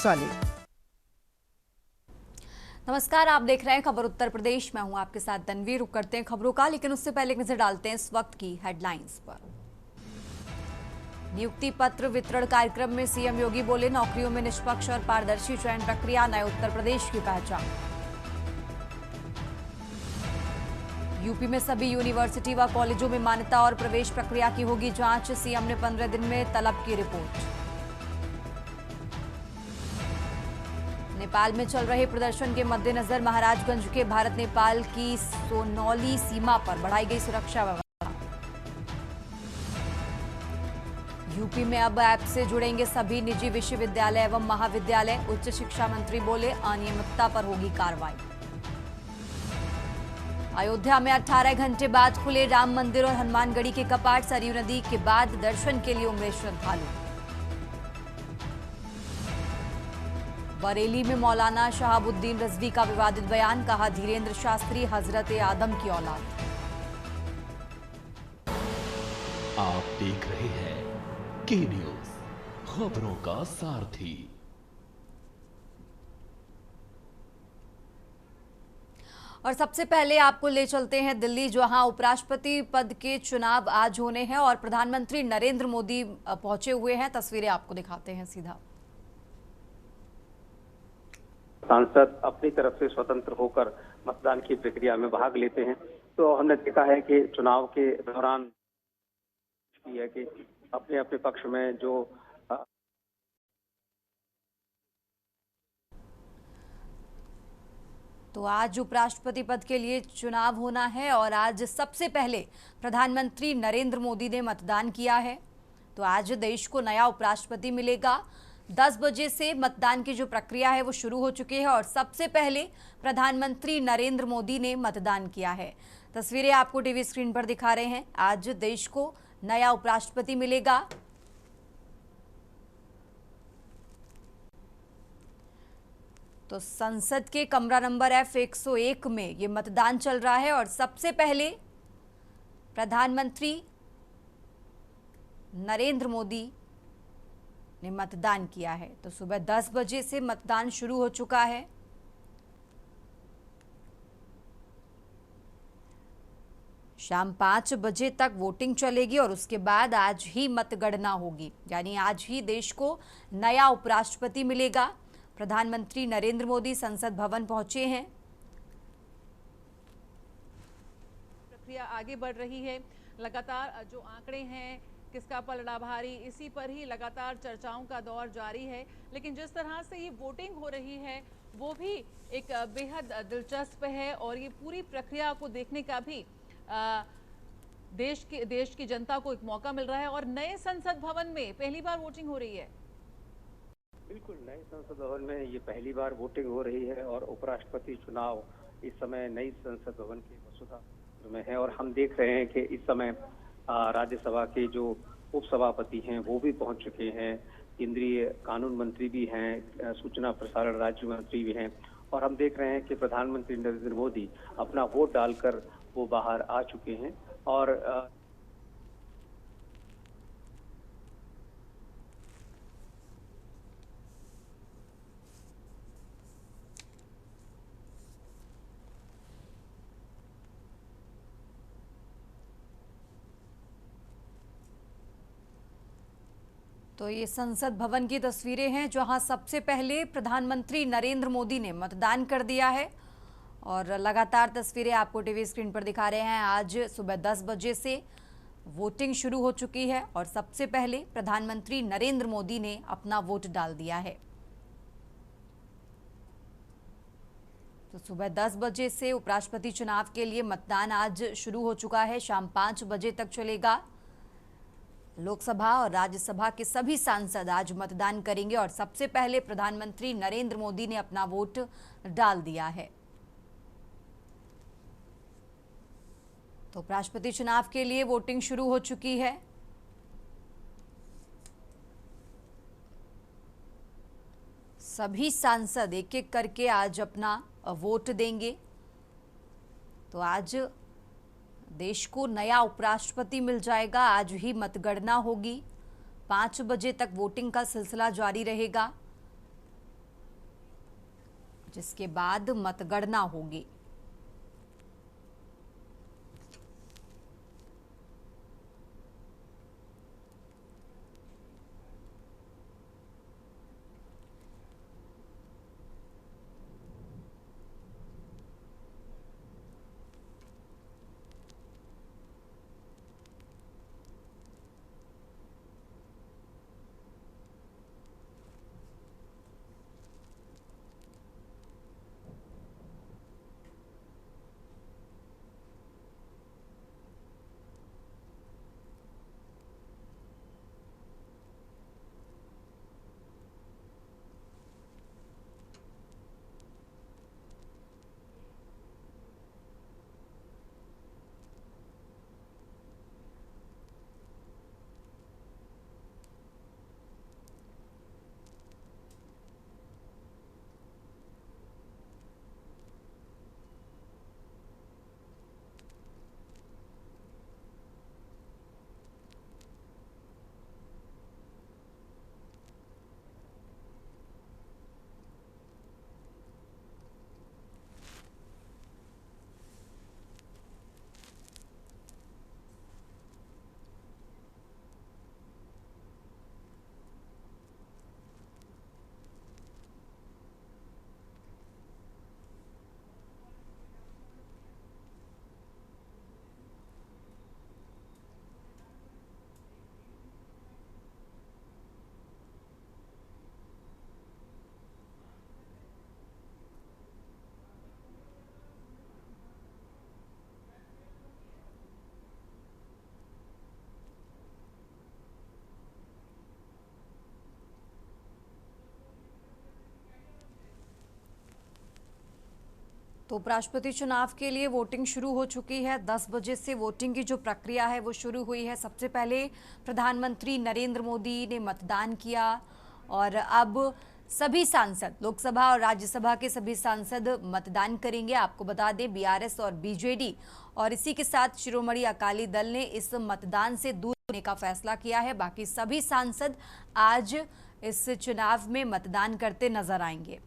साले। नमस्कार, आप देख रहे हैं खबर उत्तर प्रदेश। मैं हूं आपके साथ तन्वीर। रुक करते हैं खबरों का, लेकिन उससे पहले एक नजर डालते हैं इस वक्त की हेडलाइंस पर। नियुक्ति पत्र वितरण कार्यक्रम में सीएम योगी बोले, नौकरियों में निष्पक्ष और पारदर्शी चयन प्रक्रिया नए उत्तर प्रदेश की पहचान। यूपी में सभी यूनिवर्सिटी व कॉलेजों में मान्यता और प्रवेश प्रक्रिया की होगी जांच, सीएम ने 15 दिन में तलब की रिपोर्ट। नेपाल में चल रहे प्रदर्शन के मद्देनजर महाराजगंज के भारत नेपाल की सोनौली सीमा पर बढ़ाई गई सुरक्षा व्यवस्था। यूपी में अब ऐप से जुड़ेंगे सभी निजी विश्वविद्यालय एवं महाविद्यालय, उच्च शिक्षा मंत्री बोले, अनियमितता पर होगी कार्रवाई। अयोध्या में 18 घंटे बाद खुले राम मंदिर और हनुमानगढ़ी के कपाट, सरयू नदी के बाद दर्शन के लिए उमड़े श्रद्धालु। बरेली में मौलाना शहाबुद्दीन रजवी का विवादित बयान, कहा धीरेन्द्र शास्त्री हजरत आदम की औलाद। आप देख रहे हैं के न्यूज, खबरों का सारथी। और सबसे पहले आपको ले चलते हैं दिल्ली, जहां उपराष्ट्रपति पद के चुनाव आज होने हैं और प्रधानमंत्री नरेंद्र मोदी पहुंचे हुए हैं। तस्वीरें आपको दिखाते हैं सीधा। सांसद अपनी तरफ से स्वतंत्र होकर मतदान की प्रक्रिया में भाग लेते हैं। तो हमने देखा है कि चुनाव के दौरान है कि अपने अपने पक्ष में जो तो आज उपराष्ट्रपति पद के लिए चुनाव होना है और आज सबसे पहले प्रधानमंत्री नरेंद्र मोदी ने मतदान किया है। तो आज देश को नया उपराष्ट्रपति मिलेगा। 10 बजे से मतदान की जो प्रक्रिया है वो शुरू हो चुकी है और सबसे पहले प्रधानमंत्री नरेंद्र मोदी ने मतदान किया है। तस्वीरें आपको टीवी स्क्रीन पर दिखा रहे हैं। आज देश को नया उपराष्ट्रपति मिलेगा। तो संसद के कमरा नंबर F101 में ये मतदान चल रहा है और सबसे पहले प्रधानमंत्री नरेंद्र मोदी ने मतदान किया है। तो सुबह 10 बजे से मतदान शुरू हो चुका है। शाम 5 बजे तक वोटिंग चलेगी और उसके बाद आज ही मतगणना होगी, यानी आज ही देश को नया उपराष्ट्रपति मिलेगा। प्रधानमंत्री नरेंद्र मोदी संसद भवन पहुंचे हैं। प्रक्रिया आगे बढ़ रही है। लगातार जो आंकड़े हैं किसका पलड़ा भारी, इसी पर ही लगातार चर्चाओं का दौर जारी है। लेकिन जिस तरह से ये वोटिंग हो रही है वो भी एक बेहद दिलचस्प है और ये पूरी प्रक्रिया को देखने का भी देश की जनता को एक मौका मिल रहा है। और नए संसद भवन में पहली बार वोटिंग हो रही है। बिल्कुल, नए संसद भवन में ये पहली बार वोटिंग हो रही है और उपराष्ट्रपति चुनाव इस समय नई संसद भवन के मसौदा में है। और हम देख रहे हैं कि इस समय राज्यसभा के जो उपसभापति हैं वो भी पहुंच चुके हैं, केंद्रीय कानून मंत्री भी हैं, सूचना प्रसारण राज्य मंत्री भी हैं। और हम देख रहे हैं कि प्रधानमंत्री नरेंद्र मोदी अपना वोट डालकर वो बाहर आ चुके हैं। और तो ये संसद भवन की तस्वीरें हैं जहां सबसे पहले प्रधानमंत्री नरेंद्र मोदी ने मतदान कर दिया है और लगातार तस्वीरें आपको टीवी स्क्रीन पर दिखा रहे हैं। आज सुबह 10 बजे से वोटिंग शुरू हो चुकी है और सबसे पहले प्रधानमंत्री नरेंद्र मोदी ने अपना वोट डाल दिया है। तो सुबह 10 बजे से उपराष्ट्रपति चुनाव के लिए मतदान आज शुरू हो चुका है। शाम 5 बजे तक चलेगा। लोकसभा और राज्यसभा के सभी सांसद आज मतदान करेंगे और सबसे पहले प्रधानमंत्री नरेंद्र मोदी ने अपना वोट डाल दिया है। तो उपराष्ट्रपति चुनाव के लिए वोटिंग शुरू हो चुकी है। सभी सांसद एक एक करके आज अपना वोट देंगे। तो आज देश को नया उपराष्ट्रपति मिल जाएगा। आज ही मतगणना होगी। 5 बजे तक वोटिंग का सिलसिला जारी रहेगा। जिसके बाद मतगणना होगी। तो उपराष्ट्रपति चुनाव के लिए वोटिंग शुरू हो चुकी है। 10 बजे से वोटिंग की जो प्रक्रिया है वो शुरू हुई है। सबसे पहले प्रधानमंत्री नरेंद्र मोदी ने मतदान किया और अब सभी सांसद, लोकसभा और राज्यसभा के सभी सांसद मतदान करेंगे। आपको बता दें, बीआरएस और बीजेडी और इसी के साथ शिरोमणि अकाली दल ने इस मतदान से दूर होने का फैसला किया है। बाकी सभी सांसद आज इस चुनाव में मतदान करते नजर आएंगे।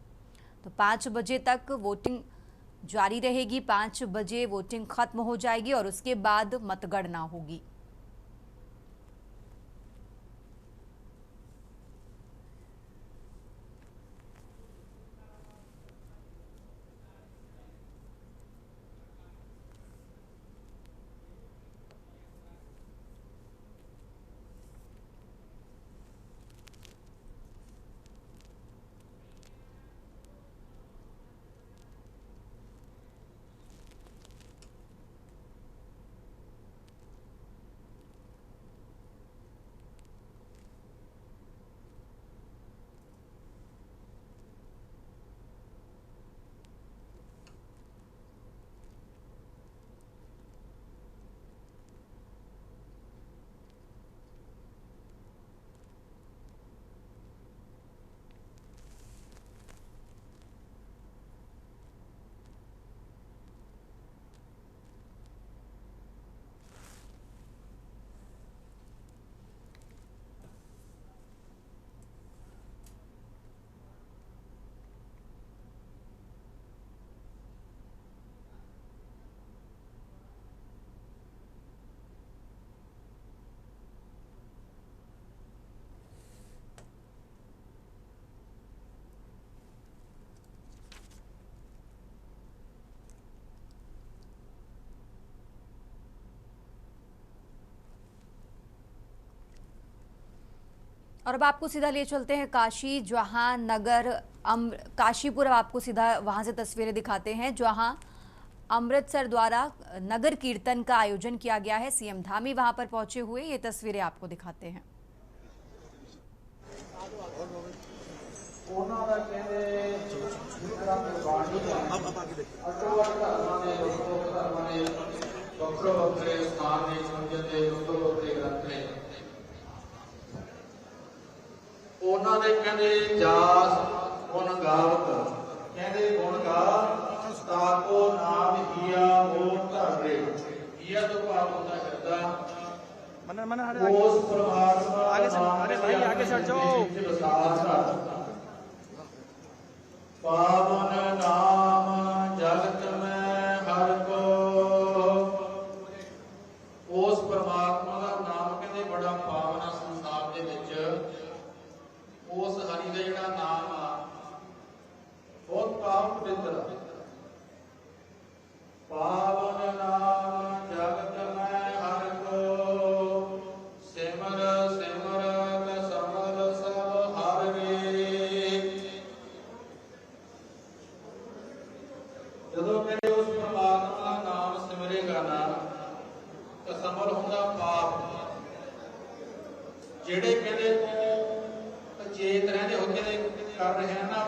तो 5 बजे तक वोटिंग जारी रहेगी। 5 बजे वोटिंग खत्म हो जाएगी और उसके बाद मतगणना होगी। और अब आपको सीधा ले चलते हैं काशी, जहां काशीपुर। अब आपको सीधा वहां से तस्वीरें दिखाते हैं जहां अमृतसर द्वारा नगर कीर्तन का आयोजन किया गया है। सीएम धामी वहां पर पहुंचे हुए, ये तस्वीरें आपको दिखाते हैं। ਉਹਨਾਂ ਦੇ ਕਹਿੰਦੇ ਜਾਸ ਗੁਣ ਗਾਵਤ ਕਹਿੰਦੇ ਗੁਣ ਗਾ ਤਾਕੋ ਨਾਮ ਹੀਆ ਮੋਹ ਧਾਰੇ। ਹੀਆ ਤੋਂ ਭਾਵ ਹੁੰਦਾ ਹਿਰਦਾ। ਉਸ ਪਰਮਾਤਮਾ आगे से हट जाओ। पावन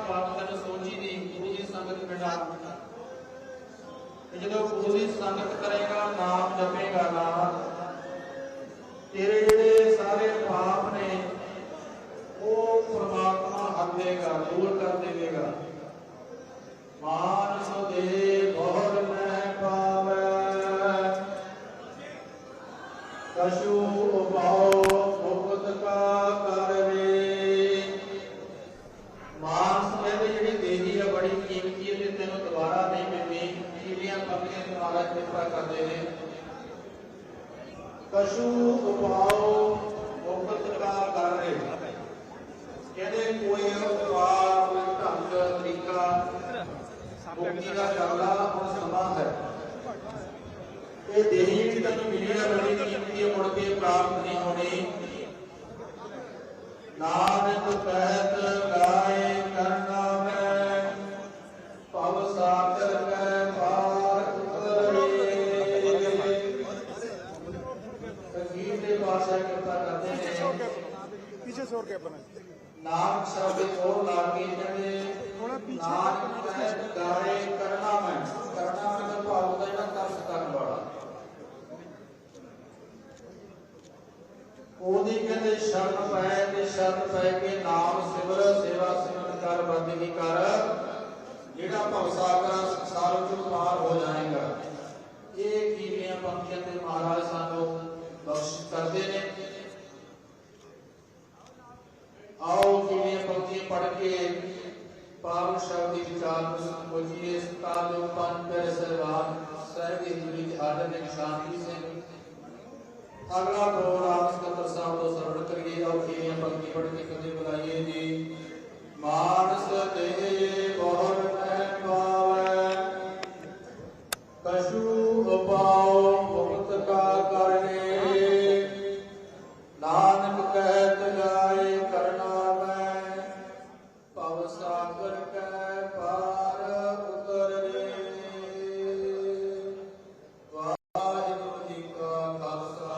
ਬਾਤ ਤੈਨੂੰ ਸੋਚੀ ਨਹੀਂ ਗੁਰੂ ਦੀ ਸੰਗਤ ਬਿਨਾ ਜਦੋਂ ਗੁਰੂ ਦੀ ਸੰਗਤ ਕਰੇਗਾ ਨਾਮ ਜਪੇਗਾ ਨਾ ਤੇਰੇ ਜਿਹੜੇ ਸਾਰੇ ਪਾਪ ਨੇ ਉਹ ਪ੍ਰਮਾਤਮਾ ਹੱਥ ਦੇਗਾ ਦੂਰ ਕਰ ਦੇਵੇਗਾ। ਮਾਨਸ ਦੇ ਬਹੁਰ ਮਹਿ ਪਾਵੈ ਕਛੂ ਉਪਾਉ ਮੁਕਤ ਕਾ ਕਰ ਰੇ। ਮਾਨਸ ਕਹਿੰਦੇ ਜਿਹੜੀ ਦੇਹੀ ਹੈ ਬੜੀ ਕੀਮਤੀ ਹੈ ਤੇ ਤੈਨੂੰ ਦੁਬਾਰਾ ਨਹੀਂ ਮਿਲਣੀ। ਕੀੜੀਆਂ ਪੱਕੀਆਂ ਤੇ ਮਹਾਰਾਜ ਕਿਰਪਾ ਕਰਦੇ ਨੇ। ਕਛੂ ਉਪਾਉ ਮੁਕਤ ਕਾ ਕਰ ਰੇ ਕਹਿੰਦੇ ਕੋਈ ਉਪਾਅ ਕੋਈ ਢੰਗ ਤਰੀਕਾ ਮੁਕਤੀ ਦਾ ਚੱਲਦਾ ਹੁਣ ਸਮਾਂ ਹੈ। ਇਹ ਦੇਹੀ ਜਿਹੜੀ ਤੈਨੂੰ ਮਿਲੀ ਹੈ ਬੜੀ ਕੀਮਤੀ ਹੈ ਮੁੜ ਕੇ ਪ੍ਰਾਪਤ ਨਹੀਂ ਹੋਣੀ। ਨਾਨਕ ਕਹਿਤ ਗਾਏ ਕਰਨਾ ਮੈਂ ਭਵ ਸਾਗਰ ਕੈ ਪਾਰ ਉਤਰੇ। ਸੰਗੀਤ ਦੇ ਪਾਸੇ ਕਿਰਪਾ ਕਰਦੇ ਨੇ पीछे से और क्या बना ਨਾਨਕ ਸ਼ਬਦ ਹੋਰ ਲਾ ਕੇ ਕਹਿੰਦੇ ਨਾਨਕ ਕਹਿਤ ਗਾਏ ਕਰਨਾ ਮੈਂ ਦਾ ਭਾਵ ਦਾ ਜਿਹੜਾ ਤਰਸ ਕਰਨ ਵਾਲਾ ਉਹਦੀ ਕਹਿੰਦੇ ਸ਼ਰਨ ਪੈ ਤੇ ਸ਼ਰਨ ਪੈ ਕੇ ਨਾਮ ਸਿਮਰ ਸੇਵਾ ਸਿਮਰਨ ਕਰ ਬੰਦਗੀ ਕਰ ਜਿਹੜਾ ਭਵਸਾਗਰ ਸੰਸਾਰ ਵਿੱਚੋਂ ਪਾਰ ਹੋ ਜਾਏਗਾ। ਇਹ ਕੀੜੀਆਂ ਪੰਖੀਆਂ ਤੇ ਮਹਾਰਾਜ ਸਾਨੂੰ ਬਖਸ਼ਿਸ਼ ਕਰਦੇ ਨੇ। आओ ਕੀੜੀਆਂ ਪੰਖੀਆਂ ਪੜ੍ਹ ਕੇ ਪਾਵਨ ਸ਼ਬਦ ਦੀ ਵਿਚਾਰ ਨੂੰ ਕੋਜੀਏ ਸਤਾਲ ਪੰਨ ਪਰ ਸਰਵਾਨ ਸਹਿਬੀ ਜੀ ਆਦਰ ਦੇ ਸ਼ਾਂਤੀ ਸਿੰਘ ਅਗਲਾ ਪ੍ਰੋਗਰਾਮ ਸਕੱਤਰ ਸਾਹਿਬ ਤੋਂ ਸਰਵਣ ਕਰੀਏ। ਆਓ ਕੀੜੀਆਂ ਪੰਖੀਆਂ ਪੜ੍ਹ ਕੇ ਕਦੇ ਬੁਲਾਈਏ ਜੀ। ਮਾਨਸ ਦੇ ਬਹੁਰ ਮਹਿ ਪਾਵੈ ਕਛੂ ਉਪਾਉ ਮੁਕਤ ਕਾ ਕਰਨੇ। ਨਾਨਕ ਕਹਿਤ ਗਾਏ ਕਰਨਾ ਮੈਂ ਭਵ ਸਾਗਰ ਕੈ ਪਾਰ ਉਤਰੇ। ਵਾਹਿਗੁਰੂ ਜੀ ਕਾ ਖਾਲਸਾ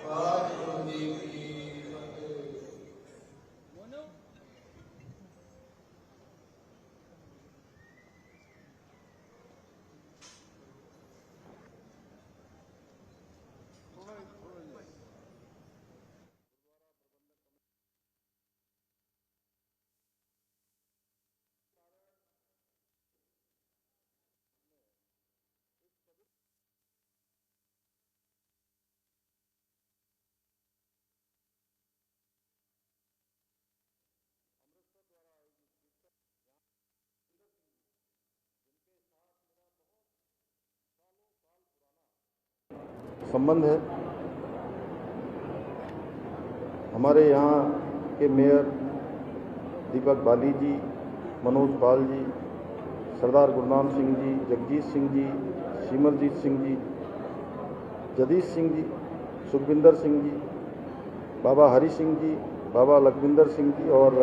ਵਾਹਿਗੁਰੂ ਜੀ ਕੀ ਫਤਿਹ। संबंध है। हमारे यहाँ के मेयर दीपक बाली जी, मनोज पाल जी, सरदार गुरनाम सिंह जी, जगजीत सिंह जी, सिमरजीत सिंह जी, जगदीश सिंह जी, सुखविंदर सिंह जी, बाबा हरि सिंह जी, बाबा लखविंदर सिंह जी और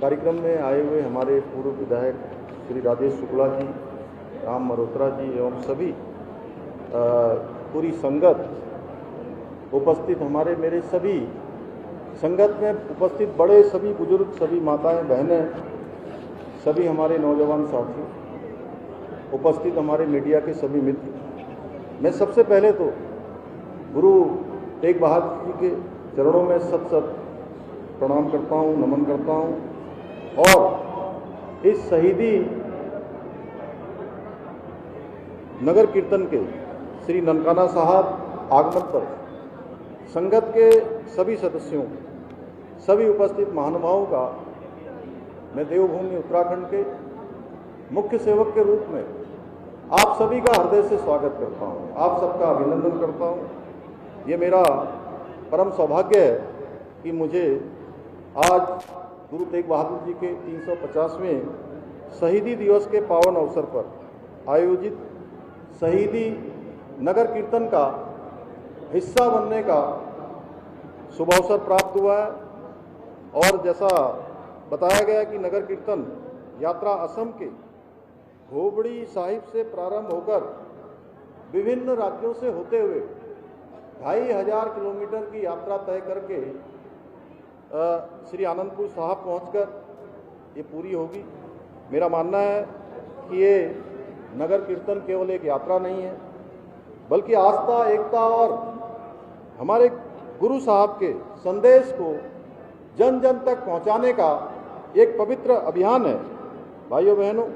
कार्यक्रम में आए हुए हमारे पूर्व विधायक श्री राजेश शुक्ला जी, राम मल्होत्रा जी एवं सभी पूरी संगत उपस्थित हमारे मेरे सभी संगत में उपस्थित बड़े सभी बुजुर्ग सभी माताएं बहनें सभी हमारे नौजवान साथी उपस्थित हमारे मीडिया के सभी मित्र, मैं सबसे पहले तो गुरु तेग बहादुर जी के चरणों में सत सत प्रणाम करता हूँ, नमन करता हूँ और इस शहीदी नगर कीर्तन के श्री ननकाना साहब आगमन पर संगत के सभी सदस्यों सभी उपस्थित महानुभावों का मैं देवभूमि उत्तराखंड के मुख्य सेवक के रूप में आप सभी का हृदय से स्वागत करता हूं, आप सबका अभिनंदन करता हूं। ये मेरा परम सौभाग्य है कि मुझे आज गुरु तेग बहादुर जी के 350वें शहीदी दिवस के पावन अवसर पर आयोजित शहीदी नगर कीर्तन का हिस्सा बनने का शुभ अवसर प्राप्त हुआ है। और जैसा बताया गया कि नगर कीर्तन यात्रा असम के धोबड़ी साहिब से प्रारंभ होकर विभिन्न राज्यों से होते हुए 2500 किलोमीटर की यात्रा तय करके श्री आनंदपुर साहब पहुंचकर ये पूरी होगी। मेरा मानना है कि ये नगर कीर्तन केवल एक यात्रा नहीं है, बल्कि आस्था, एकता और हमारे गुरु साहब के संदेश को जन जन तक पहुंचाने का एक पवित्र अभियान है। भाइयों बहनों,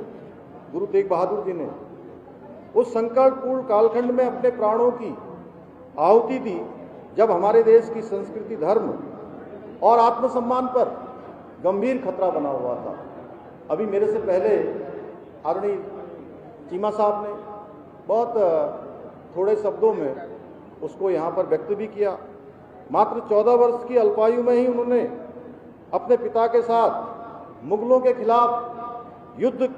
गुरु तेग बहादुर जी ने उस संकटपूर्ण कालखंड में अपने प्राणों की आहुति दी जब हमारे देश की संस्कृति, धर्म और आत्मसम्मान पर गंभीर खतरा बना हुआ था। अभी मेरे से पहले आदरणीय चीमा साहब ने बहुत थोड़े शब्दों में उसको यहाँ पर व्यक्त भी किया। मात्र 14 वर्ष की अल्पायु में ही उन्होंने अपने पिता के साथ मुगलों के खिलाफ युद्ध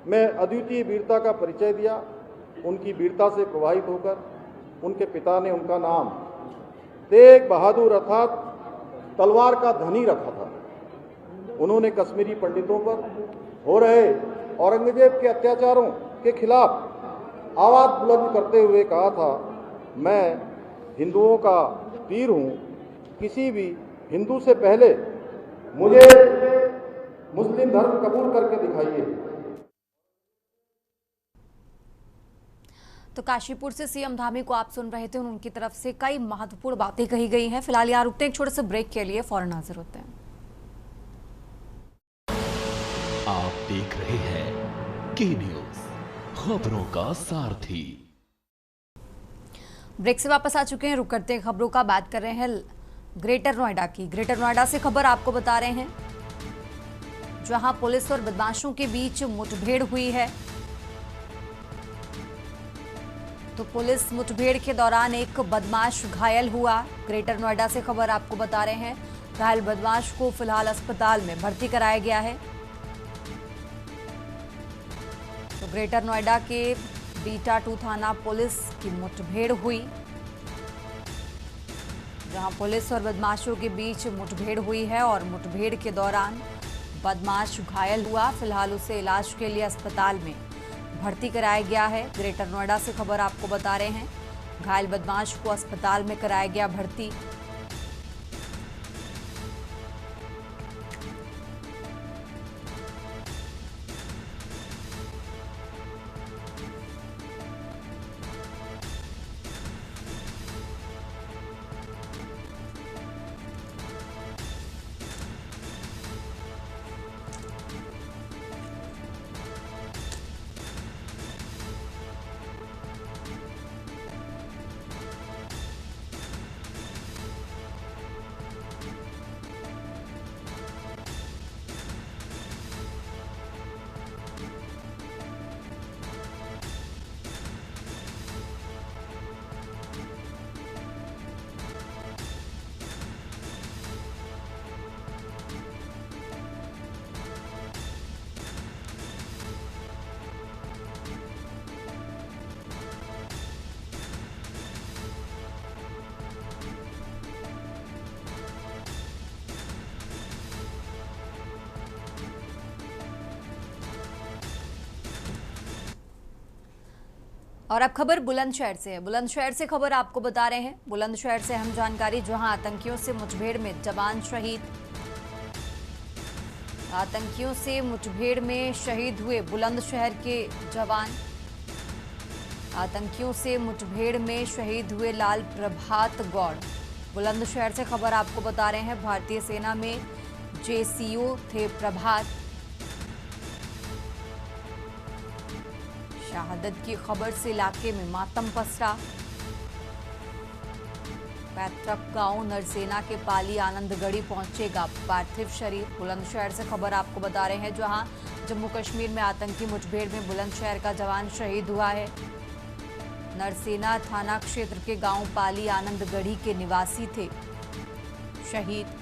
में अद्वितीय वीरता का परिचय दिया। उनकी वीरता से प्रभावित होकर उनके पिता ने उनका नाम तेग बहादुर अर्थात तलवार का धनी रखा था। उन्होंने कश्मीरी पंडितों पर हो रहे औरंगजेब के अत्याचारों के खिलाफ आवाज बुलंद करते हुए कहा था, मैं हिंदुओं का पीर हूं, किसी भी हिंदू से पहले मुझे मुस्लिम धर्म कबूल करके दिखाइए। तो काशीपुर से सीएम धामी को आप सुन रहे थे, उनकी तरफ से कई महत्वपूर्ण बातें कही गई हैं। फिलहाल यहाँ रुकते हैं एक छोटे से ब्रेक के लिए, फौरन हाजिर होते हैं। आप देख रहे हैं के न्यूज, खबरों का सारथी। ब्रेक से वापस आ चुके हैं, रुक करते हैं खबरों का। बात कर रहे हैं ग्रेटर नोएडा की। ग्रेटर नोएडा से खबर आपको बता रहे हैं, जहां पुलिस और बदमाशों के बीच मुठभेड़ हुई है। तो पुलिस मुठभेड़ के दौरान एक बदमाश घायल हुआ। ग्रेटर नोएडा से खबर आपको बता रहे हैं, घायल बदमाश को फिलहाल अस्पताल में भर्ती कराया गया है। तो ग्रेटर नोएडा के बीटा 2 थाना पुलिस की मुठभेड़ हुई, जहां पुलिस और बदमाशों के बीच मुठभेड़ हुई है और मुठभेड़ के दौरान बदमाश घायल हुआ। फिलहाल उसे इलाज के लिए अस्पताल में भर्ती कराया गया है। ग्रेटर नोएडा से खबर आपको बता रहे हैं, घायल बदमाश को अस्पताल में कराया गया भर्ती। और अब खबर बुलंदशहर से है। बुलंदशहर से खबर आपको बता रहे हैं, बुलंदशहर से अहम जानकारी, जहां आतंकियों से मुठभेड़ में जवान शहीद। आतंकियों से मुठभेड़ में शहीद हुए बुलंदशहर के जवान। आतंकियों से मुठभेड़ में शहीद हुए लाल प्रभात गौड़। बुलंदशहर से खबर आपको बता रहे हैं, भारतीय सेना में जेसीओ थे प्रभात। शहादत की खबर से इलाके में मातम पसरा। पैतृक गांव नरसेना के पाली आनंदगढ़ी पहुंचेगा पार्थिव शरीर। बुलंदशहर से खबर आपको बता रहे हैं, जहां जम्मू कश्मीर में आतंकी मुठभेड़ में बुलंदशहर का जवान शहीद हुआ है। नरसेना थाना क्षेत्र के गांव पाली आनंदगढ़ी के निवासी थे शहीद।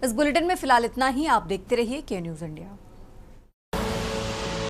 इस बुलेटिन में फिलहाल इतना ही। आप देखते रहिए के न्यूज़ इंडिया।